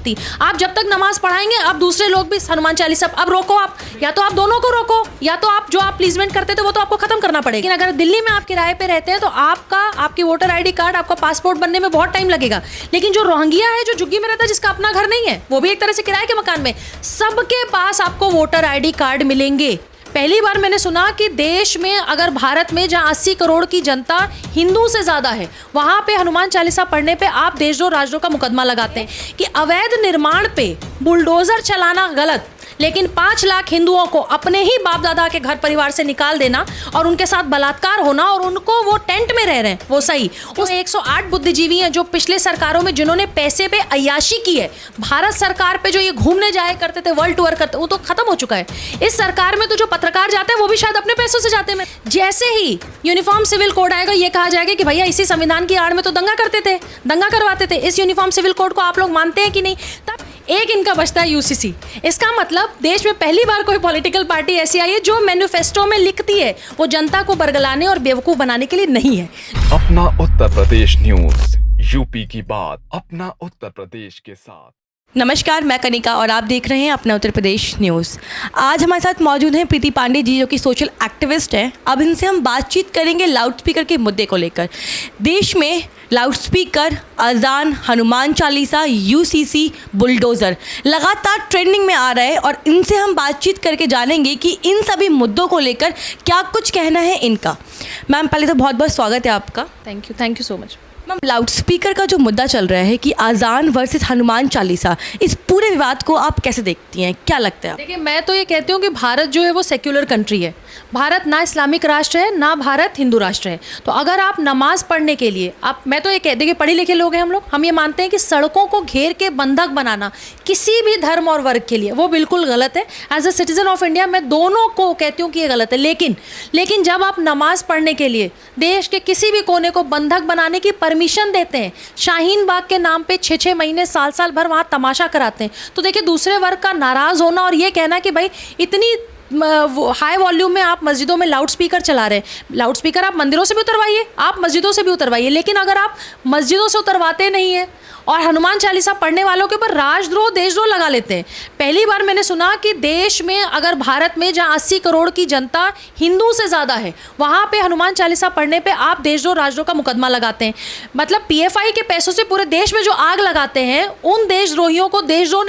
सकती। आप जब तक नमाज पढ़ाएंगे अब दूसरे लोग भी हनुमान चालीसा, अब रोको आप, या तो आप दोनों को रोको या तो आप जो आप प्लीजमेंट करते थे वो तो आपको खत्म करना पड़ेगा। लेकिन अगर दिल्ली में आप किराए पे रहते हैं तो आपकी वोटर ID कार्ड, आपका पासपोर्ट बनने में बहुत टाइम लगेगा। लेकिन जो रोहिंग्या है, जो झुग्गी में रहता है, जिसका अपना घर नहीं है, वो भी एक तरह से किराए के मकान में, सबके पास आपको वोटर ID कार्ड मिलेंगे। पहली बार मैंने सुना कि देश में, अगर भारत में जहां 80 करोड़ की जनता हिंदू से ज़्यादा है, वहां पे हनुमान चालीसा पढ़ने पे आप देशद्रोह राजद्रोह का मुकदमा लगाते हैं कि अवैध निर्माण पे बुलडोजर चलाना गलत, लेकिन 5 लाख हिंदुओं को अपने ही बाप दादा के घर परिवार से निकाल देना और उनके साथ बलात्कार होना और उनको वो टेंट में रह रहे हैं, वो सही। उस 108 बुद्धिजीवी हैं जो पिछले सरकारों में जिन्होंने पैसे पे अय्याशी की है, भारत सरकार पे जो ये घूमने जाया करते थे, वर्ल्ड टूर करते, वो तो खत्म हो चुका है। इस सरकार में तो जो पत्रकार जाते हैं वो भी शायद अपने पैसों से जाते हैं। जैसे ही यूनिफॉर्म सिविल कोड आएगा, ये कहा जाएगा कि भैया इसी संविधान की आड़ में तो दंगा करते थे, दंगा करवाते थे, इस यूनिफॉर्म सिविल कोड को आप लोग मानते हैं कि नहीं? तब एक इनका बचता है UCC। इसका मतलब देश में पहली बार कोई पॉलिटिकल पार्टी ऐसी आई है जो मैनिफेस्टो में लिखती है वो जनता को बरगलाने और बेवकूफ बनाने के लिए नहीं है। अपना उत्तर प्रदेश न्यूज, यूपी की बात अपना उत्तर प्रदेश के साथ। नमस्कार, मैं कनिका और आप देख रहे हैं अपना उत्तर प्रदेश न्यूज़। आज हमारे साथ मौजूद हैं प्रीति पांडे जी, जो कि सोशल एक्टिविस्ट हैं। अब इनसे हम बातचीत करेंगे लाउड स्पीकर के मुद्दे को लेकर। देश में लाउड स्पीकर, अजान, हनुमान चालीसा, UCC, बुलडोज़र लगातार ट्रेंडिंग में आ रहा है और इनसे हम बातचीत करके जानेंगे कि इन सभी मुद्दों को लेकर क्या कुछ कहना है इनका। मैम, पहले तो बहुत बहुत स्वागत है आपका। Thank you so much. Ma'am, loud speaker का जो मुद्दा चल रहा है कि आज़ान वर्सेस हनुमान चालीसा, इस पूरे विवाद को आप कैसे देखती हैं, क्या लगता है? देखिए, मैं तो ये कहती हूँ कि भारत जो है वो सेक्युलर कंट्री है। भारत ना इस्लामिक राष्ट्र है, ना भारत हिंदू राष्ट्र है। तो अगर आप नमाज पढ़ने के लिए मैं तो ये कहती हूँ कि पढ़े लिखे लोग हैं हम ये मानते हैं कि सड़कों को घेर के बंधक बनाना किसी भी धर्म और वर्ग के लिए वो बिल्कुल गलत है। As a citizen of India मैं दोनों को कहती हूँ कि ये गलत है। लेकिन जब आप नमाज पढ़ने के लिए देश के किसी भी कोने को बंधक बनाने की परमिशन देते हैं, शाहीन बाग के नाम पे 6-6 महीने, साल भर वहाँ तमाशा कराते हैं, तो देखिए दूसरे वर्ग का नाराज़ होना और ये कहना कि भाई इतनी हाई वॉल्यूम में आप मस्जिदों में लाउड स्पीकर चला रहे हैं। लाउड स्पीकर आप मंदिरों से भी उतरवाइए, आप मस्जिदों से भी उतरवाइए, लेकिन अगर आप मस्जिदों से उतरवाते नहीं हैं और हनुमान चालीसा पढ़ने वालों के ऊपर राजद्रोह, देशद्रोह लगा लेते हैं। पहली बार मैंने सुना कि देश में, अगर भारत में जहां 80 करोड़ की जनता हिंदू से ज़्यादा है, वहाँ पे हनुमान चालीसा पढ़ने पे आप देशद्रोह राजद्रोह का मुकदमा लगाते हैं। मतलब PFI के पैसों से पूरे देश में जो आग लगाते हैं, उन देशद्रोहियों को देशद्रोह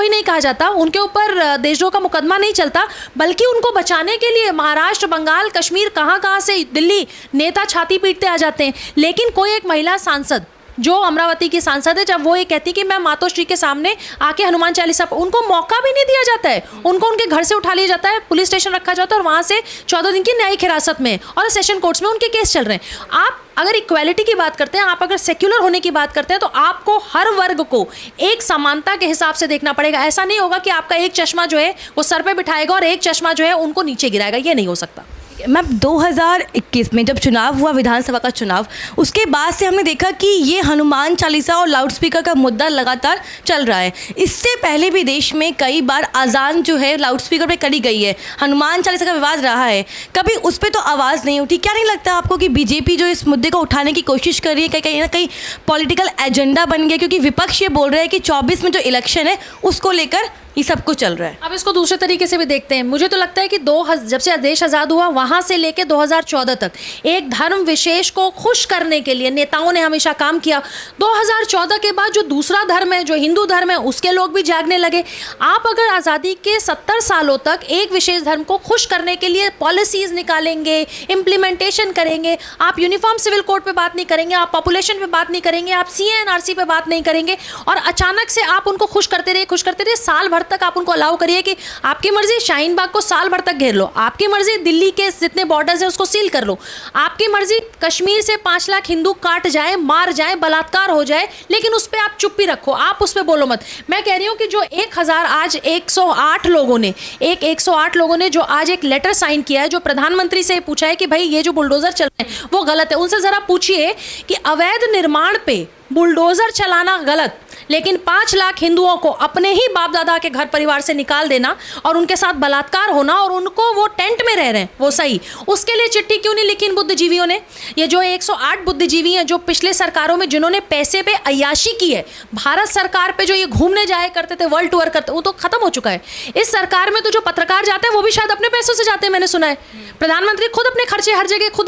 नहीं कहा जाता, उनके ऊपर देशद्रोह का मुकदमा नहीं चलता, बल्कि उनको बचाने के लिए महाराष्ट्र, बंगाल, कश्मीर, कहाँ से दिल्ली नेता छाती पीटते आ जाते हैं। लेकिन कोई एक महिला सांसद जो अमरावती की सांसद है, जब वो ये कहती कि मैं मातोश्री के सामने आके हनुमान चालीसा, उनको मौका भी नहीं दिया जाता है, उनको उनके घर से उठा लिया जाता है, पुलिस स्टेशन रखा जाता है और वहाँ से 14 दिन की न्यायिक हिरासत में और सेशन कोर्ट्स में उनके केस चल रहे हैं। आप अगर इक्वालिटी की बात करते हैं, आप अगर सेक्युलर होने की बात करते हैं, तो आपको हर वर्ग को एक समानता के हिसाब से देखना पड़ेगा। ऐसा नहीं होगा कि आपका एक चश्मा जो है वो सर पे बिठाएगा और एक चश्मा जो है उनको नीचे गिराएगा, ये नहीं हो सकता। मैम, 2021 में जब चुनाव हुआ, विधानसभा का चुनाव, उसके बाद से हमने देखा कि ये हनुमान चालीसा और लाउड स्पीकर का मुद्दा लगातार चल रहा है। इससे पहले भी देश में कई बार अजान जो है लाउड स्पीकर पे करी गई है, हनुमान चालीसा का विवाद रहा है, कभी उस पर तो आवाज़ नहीं उठी। क्या नहीं लगता आपको कि BJP जो इस मुद्दे को उठाने की कोशिश कर रही है, कहीं ना कहीं पॉलिटिकल एजेंडा बन गया? क्योंकि विपक्ष ये बोल रहा है कि 24 में जो इलेक्शन है उसको लेकर ये सब कुछ चल रहा है। अब इसको दूसरे तरीके से भी देखते हैं। मुझे तो लगता है कि जब से देश आज़ाद हुआ, वहाँ से लेके 2014 तक एक धर्म विशेष को खुश करने के लिए नेताओं ने हमेशा काम किया। 2014 के बाद जो दूसरा धर्म है, जो हिंदू धर्म है, उसके लोग भी जागने लगे। आप अगर आज़ादी के 70 सालों तक एक विशेष धर्म को खुश करने के लिए पॉलिसीज़ निकालेंगे, इम्प्लीमेंटेशन करेंगे, आप यूनिफॉर्म सिविल कोड पे बात नहीं करेंगे, आप पॉपुलेशन पे बात नहीं करेंगे, आप CA/NRC पे बात नहीं करेंगे, और अचानक से आप उनको खुश करते रहे साल भर तक आप उनको अलाउ करिए कि आपकी मर्जी शाहीन बाग को साल भर तक घेर लो, आपकी मर्जी दिल्ली के जितने बॉर्डर्स हैं उसको सील कर लो, आपकी मर्जी कश्मीर से 5 लाख हिंदू काट जाए, मार जाए, बलात्कार हो जाए, लेकिन उस पर आप चुप्पी रखो, आप उस पर बोलो मत। मैं कह रही हूँ कि जो 108 लोगों ने जो आज एक लेटर साइन किया है, जो प्रधानमंत्री से पूछा है कि भाई ये जो बुलडोजर चल रहे हैं वो गलत है, उनसे ज़रा पूछिए कि अवैध निर्माण पे बुलडोजर चलाना गलत, लेकिन 5 लाख हिंदुओं को अपने ही बाप दादा के घर परिवार से निकाल देना और उनके साथ बलात्कार होना और उनको वो टेंट में रह रहे हैं वो सही, उसके लिए चिट्ठी क्यों नहीं लिखी इन बुद्धिजीवियों ने? ये जो 108 बुद्धिजीवी हैं जो पिछले सरकारों में जिन्होंने पैसे पे अय्याशी की है, भारत सरकार पे जो ये घूमने जाया करते थे, वर्ल्ड टूर करते, वो तो खत्म हो चुका है। इस सरकार में तो जो पत्रकार जाते हैं वो भी शायद अपने पैसों से जाते हैं, मैंने सुना है। प्रधानमंत्री खुद अपने खर्चे हर जगह खुद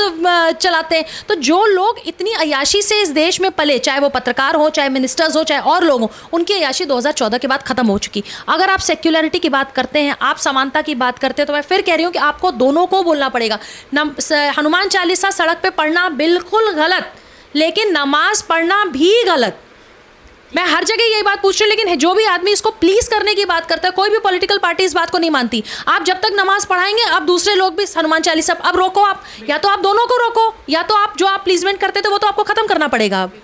चलाते हैं। तो जो लोग इतनी अय्याशी से इस देश में पले, चाहे वो पत्रकार हो, चाहे मिनिस्टर्स हो, चाहे और लोग हो, उनकी अय्याशी 2014 के बाद खत्म हो चुकी। अगर आप सेक्युलरिटी की बात करते हैं, आप समानता की बात करते हैं, तो मैं फिर कह रही हूँ कि आपको दोनों को बोलना पड़ेगा। हनुमान चालीसा सड़क पे पढ़ना बिल्कुल गलत, लेकिन नमाज पढ़ना भी गलत। मैं हर जगह यही बात पूछ रही हूँ, लेकिन जो भी आदमी इसको प्लीज करने की बात करता है, कोई भी पॉलिटिकल पार्टी इस बात को नहीं मानती। आप जब तक नमाज पढ़ाएंगे, अब दूसरे लोग भी हनुमान चालीसा अब रोको। आप या तो आप दोनों को रोको, या तो आप जो आप प्लीजमेंट करते थे वो तो आपको खत्म करना पड़ेगा। अब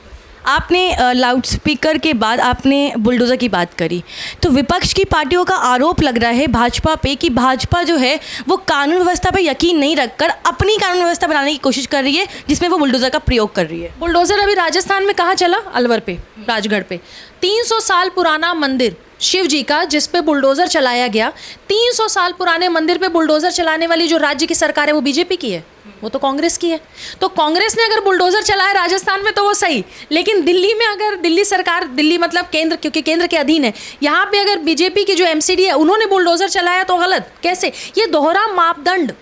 आपने लाउड स्पीकर के बाद आपने बुलडोज़र की बात करी, तो विपक्ष की पार्टियों का आरोप लग रहा है भाजपा पे कि भाजपा जो है वो कानून व्यवस्था पे यकीन नहीं रखकर अपनी कानून व्यवस्था बनाने की कोशिश कर रही है, जिसमें वो बुलडोज़र का प्रयोग कर रही है। बुलडोज़र अभी राजस्थान में कहाँ चला? अलवर पे, राजगढ़ पे 300 साल पुराना मंदिर शिव जी का, जिस पे बुलडोज़र चलाया गया। 300 साल पुराने मंदिर पे बुलडोज़र चलाने वाली जो राज्य की सरकार है वो बीजेपी की है, वो तो कांग्रेस की है। तो कांग्रेस ने अगर बुलडोज़र चलाया राजस्थान में तो वो सही, लेकिन दिल्ली में अगर दिल्ली सरकार, दिल्ली मतलब केंद्र, क्योंकि केंद्र के अधीन है, यहाँ पे अगर बीजेपी की जो एमसीडी है उन्होंने बुलडोज़र चलाया तो गलत कैसे? ये दोहरा मापदंड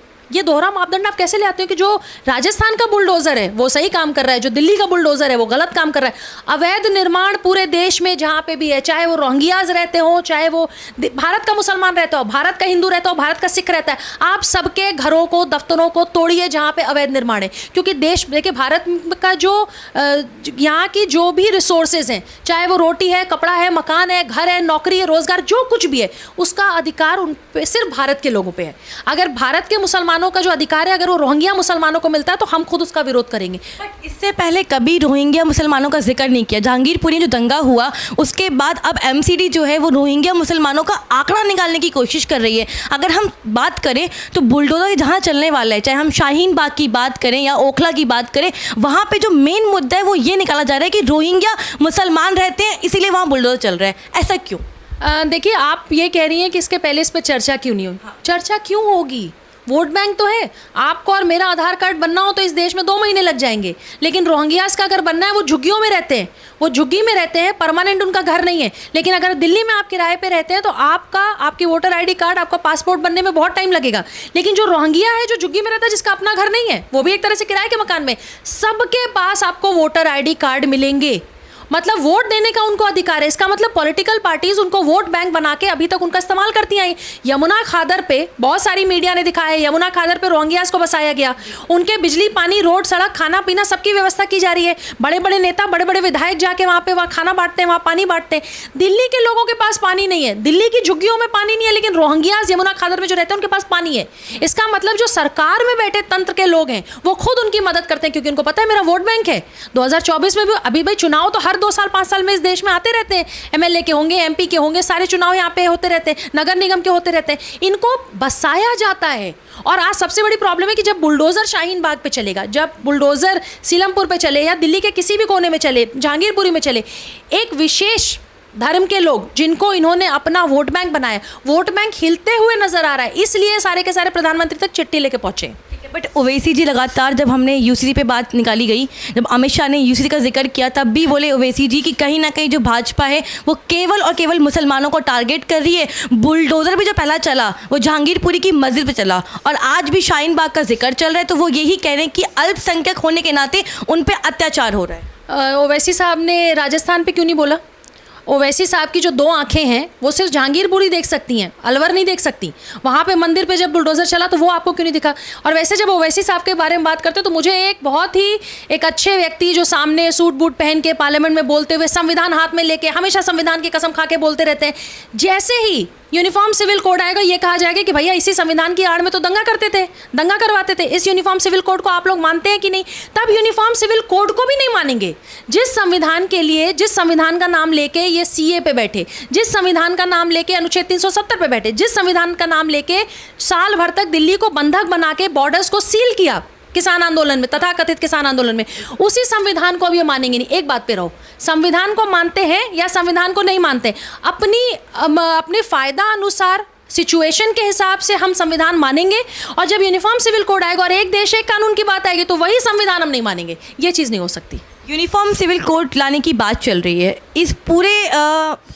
आप कैसे ले आते हो कि जो राजस्थान का बुलडोज़र है वो सही काम कर रहा है, जो दिल्ली का बुलडोज़र है वो गलत काम कर रहा है? अवैध निर्माण पूरे देश में जहाँ पे भी है, चाहे वो रोहिंग्याज रहते हो, चाहे वो भारत का मुसलमान रहता हो, भारत का हिंदू रहता हो, भारत का सिख रहता है, आप सबके घरों को, दफ्तरों को तोड़िए जहाँ पे अवैध निर्माण है। क्योंकि देश, देखिए, भारत का जो यहाँ की जो भी रिसोर्सेज हैं, चाहे वो रोटी है, कपड़ा है, मकान है, घर है, नौकरी है, रोजगार, जो कुछ भी है, उसका अधिकार उन पे सिर्फ भारत के लोगों पे है। अगर भारत के मुसलमानों का जो अधिकार है, अगर वो रोहिंग्या मुसलमानों को मिलता है तो हम खुद उसका विरोध करेंगे। बट इससे पहले कभी रोहिंग्या मुसलमानों का जिक्र नहीं किया। जहांगीरपुरी जो दंगा हुआ उसके बाद अब एमसीडी जो है वो रोहिंग्या मुसलमानों का आंकड़ा निकालने की कोशिश कर रही है। अगर हम बात करें तो बुलडोज़र जहाँ चलने वाला है, चाहे हम शाहीन बाग की बात करें या ओखला की बात करें, वहाँ पे जो मेन मुद्दा है वो ये निकाला जा रहा है कि रोहिंग्या मुसलमान रहते हैं इसीलिए वहाँ बुलडोज़र चल रहा है। ऐसा क्यों? देखिए, आप ये कह रही हैं कि इसके पहले इस पर चर्चा क्यों नहीं हुई? चर्चा क्यों होगी? वोट बैंक तो है। आपको और मेरा आधार कार्ड बनना हो तो इस देश में 2 महीने लग जाएंगे, लेकिन रोहिंग्यास का अगर बनना है, वो झुग्गियों में रहते हैं, वो झुग्गी में रहते हैं, परमानेंट उनका घर नहीं है। लेकिन अगर दिल्ली में आप किराए पे रहते हैं तो आपकी वोटर आईडी कार्ड, आपका पासपोर्ट बनने में बहुत टाइम लगेगा। लेकिन जो रोहिंग्या है, जो झुग्गी में रहता है, जिसका अपना घर नहीं है, वो भी एक तरह से किराए के मकान में, सबके पास आपको वोटर आईडी कार्ड मिलेंगे। मतलब वोट देने का उनको अधिकार है। इसका मतलब पॉलिटिकल पार्टीज उनको वोट बैंक बना के अभी तक उनका इस्तेमाल करती आई। यमुना खादर पे बहुत सारी मीडिया ने दिखाया, यमुना खादर पे रोहिंग्यास को बसाया गया, उनके बिजली, पानी, रोड, सड़क, खाना पीना सबकी व्यवस्था की जा रही है। बड़े बड़े नेता, बड़े बड़े विधायक जाके वहाँ खाना बांटते हैं, वहाँ पानी बांटते हैं। दिल्ली के लोगों के पास पानी नहीं है, दिल्ली की झुग्गियों में पानी नहीं है, लेकिन रोहिंग्यास यमुना खादर में जो रहते हैं उनके पास पानी है। इसका मतलब जो सरकार में बैठे तंत्र के लोग हैं वो खुद उनकी मदद करते हैं, क्योंकि उनको पता है मेरा वोट बैंक है। 2024 में भी, अभी भाई चुनाव तो हर 2 साल 5 साल में इस देश में आते रहते हैं, एमएलए के होंगे, एमपी के होंगे, सारे चुनाव यहाँ पे होते रहते हैं, नगर निगम के होते रहते हैं। इनको बसाया जाता है। और आज सबसे बड़ी प्रॉब्लम है कि जब बुलडोज़र शाहीन बाग पे चलेगा, जब बुलडोज़र सीलमपुर पे चले या दिल्ली के किसी भी कोने में चले, जहांगीरपुरी में चले, एक विशेष धर्म के लोग जिनको इन्होंने अपना वोट बैंक बनाया, वोट बैंक हिलते हुए नजर आ रहा है। इसलिए सारे के सारे प्रधानमंत्री तक चिट्ठी लेके पहुंचे। बट ओवैसी जी लगातार, जब हमने यूसीसी पे बात निकाली गई, जब अमित शाह ने यूसीसी का जिक्र किया, तब भी बोले ओवैसी जी कि कहीं ना कहीं जो भाजपा है वो केवल और केवल मुसलमानों को टारगेट कर रही है। बुलडोज़र भी जो पहला चला वो जहांगीरपुरी की मस्जिद पे चला, और आज भी शाहीन बाग का जिक्र चल रहा है, तो वो यही कह रहे हैं कि अल्पसंख्यक होने के नाते उन पर अत्याचार हो रहा है। ओवैसी साहब ने राजस्थान पे क्यों नहीं बोला? ओवैसी साहब की जो 2 आंखें हैं वो सिर्फ जहांगीरपुरी देख सकती हैं, अलवर नहीं देख सकती। वहाँ पे मंदिर पे जब बुलडोज़र चला तो वो आपको क्यों नहीं दिखा? और वैसे जब ओवैसी साहब के बारे में बात करते हो तो मुझे एक बहुत ही एक अच्छे व्यक्ति जो सामने सूट बूट पहन के पार्लियामेंट में बोलते हुए, संविधान हाथ में लेके, हमेशा संविधान की कसम खा के बोलते रहते हैं, जैसे ही यूनिफॉर्म सिविल कोड आएगा ये कहा जाएगा कि भैया इसी संविधान की आड़ में तो दंगा करते थे, दंगा करवाते थे, इस यूनिफॉर्म सिविल कोड को आप लोग मानते हैं कि नहीं? तब यूनिफॉर्म सिविल कोड को भी नहीं मानेंगे। जिस संविधान के लिए, जिस संविधान का नाम लेके ये सीए पे बैठे, जिस संविधान का नाम लेके अनुच्छेद 370 पे बैठे, जिस संविधान का नाम लेके साल भर तक दिल्ली को बंधक बना के बॉर्डर्स को सील किया, किसान आंदोलन में, तथाकथित किसान आंदोलन में, उसी संविधान को अब ये मानेंगे नहीं। एक बात पे रहो, संविधान को मानते हैं या संविधान को नहीं मानते, अपने फायदा अनुसार सिचुएशन के हिसाब से हम संविधान मानेंगे, और जब यूनिफॉर्म सिविल कोड आएगा और एक देश एक कानून की बात आएगी तो वही संविधान हम नहीं मानेंगे। ये चीज़ नहीं हो सकती। यूनिफॉर्म सिविल कोड लाने की बात चल रही है, इस पूरे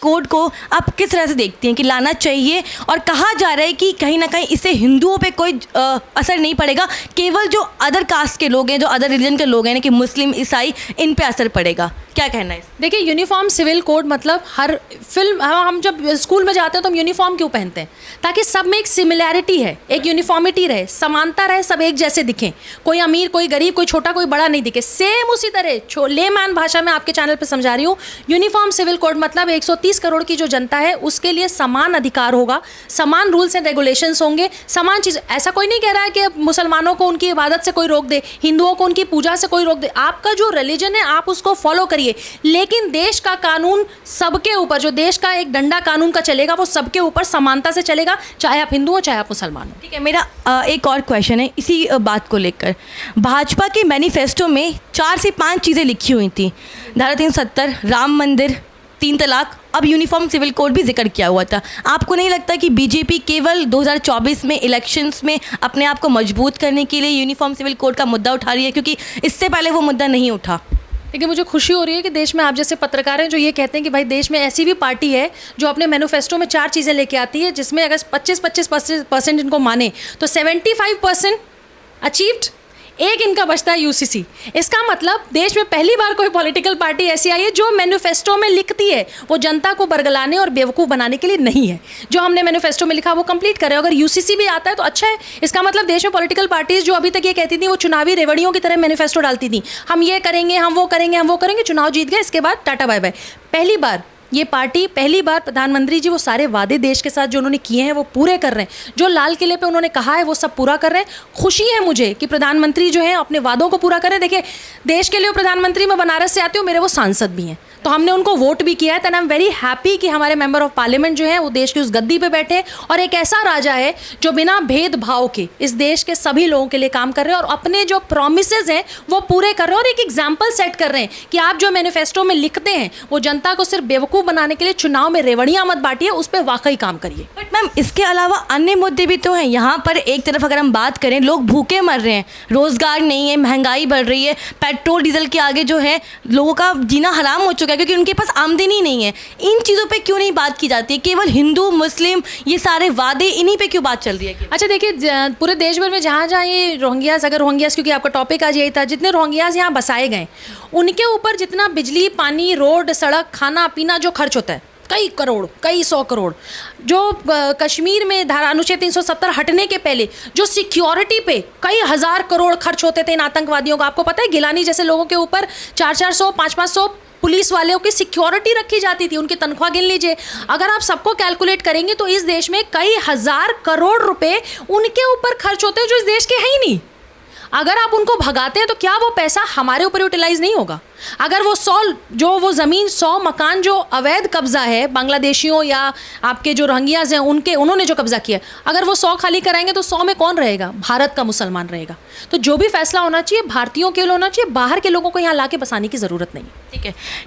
कोड को आप किस तरह से देखती हैं कि लाना चाहिए, और कहा जा रहा है कि कहीं ना कहीं इससे हिंदुओं पे कोई असर नहीं पड़ेगा, केवल जो अदर कास्ट के लोग हैं, जो अदर रिलीजन के लोग हैं कि मुस्लिम, ईसाई, इन पे असर पड़ेगा, क्या कहना है? देखिए, यूनिफॉर्म सिविल कोड मतलब हर फिल्म, हम जब स्कूल में जाते हैं तो हम यूनिफॉर्म क्यों पहनते हैं? ताकि सब में एक सिमिलैरिटी है, एक यूनिफॉर्मिटी रहे, समानता रहे, सब एक जैसे दिखें, कोई अमीर, कोई गरीब, कोई छोटा, कोई बड़ा नहीं दिखे। सेम उसी तरह लेमैन भाषा में आपके चैनल पे समझा रही हूँ, यूनिफॉर्म सिविल कोड मतलब 130 करोड़ की जो जनता है उसके लिए समान अधिकार होगा, समान रूल्स एंड रेगुलेशंस होंगे, समान चीज़। ऐसा कोई नहीं कह रहा है कि मुसलमानों को उनकी इबादत से कोई रोक दे, हिंदुओं को उनकी पूजा से कोई रोक दे। आपका जो रिलीजन है आप उसको फॉलो करिए, लेकिन देश का कानून सबके ऊपर, जो देश का एक डंडा कानून का चलेगा वो सबके ऊपर समानता से चलेगा, चाहे आप हिंदू हो चाहे आप मुसलमान हो। ठीक है, मेरा एक और क्वेश्चन है इसी बात को लेकर। भाजपा के मैनिफेस्टो में 4 से 5 चीज़ें लिखी हुई थी, धारा 370, राम मंदिर, 3 तलाक, अब यूनिफॉर्म सिविल कोड भी जिक्र किया हुआ था। आपको नहीं लगता कि बीजेपी केवल 2024 में इलेक्शंस में अपने आप को मजबूत करने के लिए यूनिफॉर्म सिविल कोड का मुद्दा उठा रही है, क्योंकि इससे पहले वो मुद्दा नहीं उठा? लेकिन मुझे खुशी हो रही है कि देश में आप जैसे पत्रकार हैं जो ये कहते हैं कि भाई देश में ऐसी भी पार्टी है जो अपने मैनिफेस्टो में 4 चीज़ें लेके आती है, जिसमें अगर 25% इनको माने तो 75% अचीव्ड, एक इनका बचता है यूसीसी। इसका मतलब देश में पहली बार कोई पॉलिटिकल पार्टी ऐसी आई है जो मैनिफेस्टो में लिखती है वो जनता को बरगलाने और बेवकूफ़ बनाने के लिए नहीं है। जो हमने मैनिफेस्टो में लिखा वो कंप्लीट करें। अगर यूसीसी भी आता है तो अच्छा है। इसका मतलब देश में पॉलिटिकल पार्टीज जो अभी तक ये कहती थी, वो चुनावी रेवड़ियों की तरह मैनिफेस्टो डालती थी, हम ये करेंगे, हम वो करेंगे, हम वो करेंगे, चुनाव जीत गए, इसके बाद टाटा बाय बाय। पहली बार ये पार्टी, पहली बार प्रधानमंत्री जी वो सारे वादे देश के साथ जो उन्होंने किए हैं वो पूरे कर रहे हैं। जो लाल किले पे उन्होंने कहा है वो सब पूरा कर रहे हैं। खुशी है मुझे कि प्रधानमंत्री जो हैं अपने वादों को पूरा कर रहे हैं। देखिए, देश के लिए प्रधानमंत्री, मैं बनारस से आती हूँ, मेरे वो सांसद भी हैं, तो हमने उनको वोट भी किया है। तो आई एम वेरी हैप्पी कि हमारे मेंबर ऑफ पार्लियामेंट जो है वो देश की उस गद्दी पे बैठे, और एक ऐसा राजा है जो बिना भेदभाव के इस देश के सभी लोगों के लिए काम कर रहे हैं और अपने जो प्रॉमिसेस हैं वो पूरे कर रहे हैं, और एक एग्जाम्पल सेट कर रहे हैं कि आप जो मैनिफेस्टो में लिखते हैं वो जनता को सिर्फ बेवकूफ़ बनाने के लिए चुनाव में रेवड़ियां मत बांटिए, उस पर वाकई काम करिए। बट मैम, इसके अलावा अन्य मुद्दे भी तो हैं। यहाँ पर एक तरफ अगर हम बात करें, लोग भूखे मर रहे हैं, रोजगार नहीं है, महंगाई बढ़ रही है, पेट्रोल डीजल के आगे जो है लोगों का जीना हराम हो चुका है क्योंकि उनके पास आमदनी नहीं है। इन चीज़ों पे क्यों नहीं बात की जाती है? केवल हिंदू, मुस्लिम, ये सारे वादे, इन्हीं पे क्यों बात चल रही है? अच्छा देखिए, पूरे देश भर में जहाँ जहाँ ये रोहिंग्यास, अगर रोहिंग्यास क्योंकि आपका टॉपिक आज यही था, जितने रोहिंग्यास यहाँ बसाए गए उनके ऊपर जितना बिजली, पानी, रोड, सड़क, खाना पीना जो खर्च होता है, कई करोड़, कई 100 करोड़, जो कश्मीर में धारा अनुच्छेद 370 हटने के पहले जो सिक्योरिटी पे कई हज़ार करोड़ खर्च होते थे इन आतंकवादियों का। आपको पता है गिलानी जैसे लोगों के ऊपर 400-400, 500-500 पुलिस वालों की सिक्योरिटी रखी जाती थी, उनकी तनख्वाह गिन लीजिए। अगर आप सबको कैलकुलेट करेंगे तो इस देश में कई हज़ार करोड़ रुपए उनके ऊपर खर्च होते हैं जो इस देश के हैं ही नहीं। अगर आप उनको भगाते हैं तो क्या वो पैसा हमारे ऊपर यूटिलाइज नहीं होगा? अगर वो 100 ज़मीन, 100 मकान जो अवैध कब्जा है बांग्लादेशियों या आपके जो रोहिंग्यास हैं उन्होंने जो कब्जा किया, अगर वो 100 खाली कराएंगे तो 100 में कौन रहेगा? भारत का मुसलमान रहेगा। तो जो भी फैसला होना चाहिए भारतीयों के लिए होना चाहिए, बाहर के लोगों को यहाँ ला के बसाने की ज़रूरत नहीं।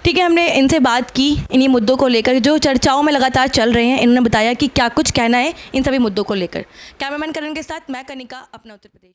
ठीक है, हमने इनसे बात की इन्हीं मुद्दों को लेकर जो चर्चाओं में लगातार चल रहे हैं। इन्होंने बताया कि क्या कुछ कहना है इन सभी मुद्दों को लेकर। कैमरामैन करण के साथ मैं कनिका, अपना उत्तर प्रदेश।